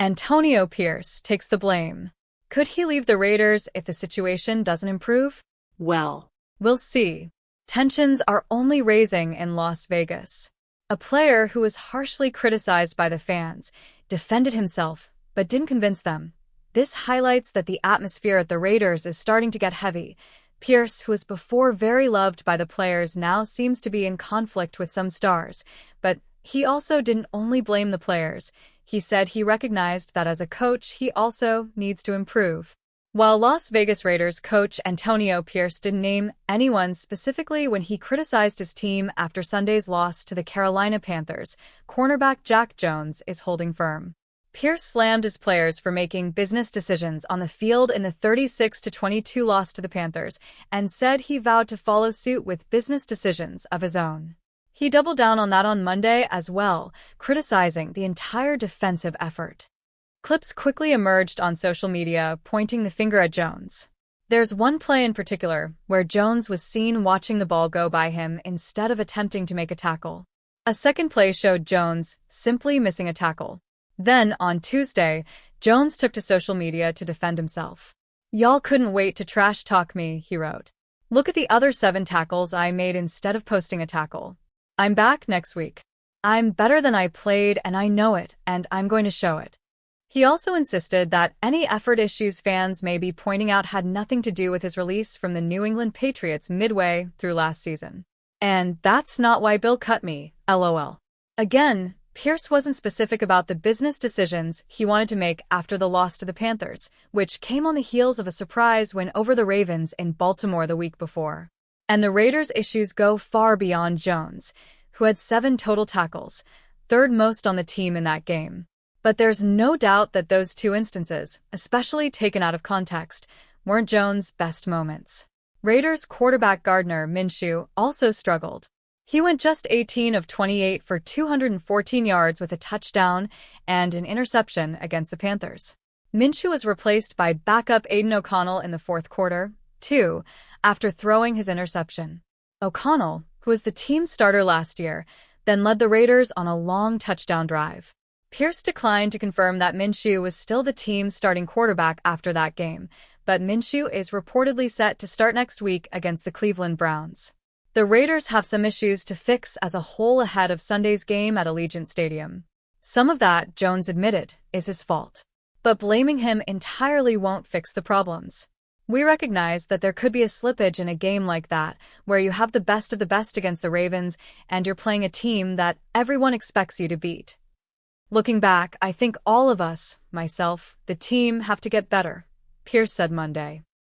Antonio Pierce takes the blame. Could he leave the Raiders if the situation doesn't improve? Well, we'll see. Tensions are only rising in Las Vegas. A player who was harshly criticized by the fans defended himself but didn't convince them. This highlights that the atmosphere at the Raiders is starting to get heavy. Pierce, who was before very loved by the players, now seems to be in conflict with some stars. But he also didn't only blame the players. He said he recognized that as a coach, he also needs to improve. While Las Vegas Raiders coach Antonio Pierce didn't name anyone specifically when he criticized his team after Sunday's loss to the Carolina Panthers, cornerback Jack Jones is holding firm. Pierce slammed his players for making business decisions on the field in the 36-22 loss to the Panthers and said he vowed to follow suit with business decisions of his own. He doubled down on that on Monday as well, criticizing the entire defensive effort. Clips quickly emerged on social media pointing the finger at Jones. There's one play in particular where Jones was seen watching the ball go by him instead of attempting to make a tackle. A second play showed Jones simply missing a tackle. Then, on Tuesday, Jones took to social media to defend himself. "Y'all couldn't wait to trash talk me," he wrote. "Look at the other 7 tackles I made instead of posting a tackle. I'm back next week. I'm better than I played and I know it, and I'm going to show it." He also insisted that any effort issues fans may be pointing out had nothing to do with his release from the New England Patriots midway through last season. "And that's not why Bill cut me, LOL. Again, Pierce wasn't specific about the business decisions he wanted to make after the loss to the Panthers, which came on the heels of a surprise win over the Ravens in Baltimore the week before. And the Raiders' issues go far beyond Jones, who had 7 total tackles, third most on the team in that game. But there's no doubt that those 2 instances, especially taken out of context, weren't Jones' best moments. Raiders quarterback Gardner Minshew also struggled. He went just 18 of 28 for 214 yards with a touchdown and an interception against the Panthers. Minshew was replaced by backup Aiden O'Connell in the 4th quarter, too, after throwing his interception. O'Connell, who was the team's starter last year, then led the Raiders on a long touchdown drive. Pierce declined to confirm that Minshew was still the team's starting quarterback after that game, but Minshew is reportedly set to start next week against the Cleveland Browns. The Raiders have some issues to fix as a whole ahead of Sunday's game at Allegiant Stadium. Some of that, Jones admitted, is his fault. But blaming him entirely won't fix the problems. "We recognize that there could be a slippage in a game like that, where you have the best of the best against the Ravens and you're playing a team that everyone expects you to beat. Looking back, I think all of us, myself, the team, have to get better," Pierce said Monday.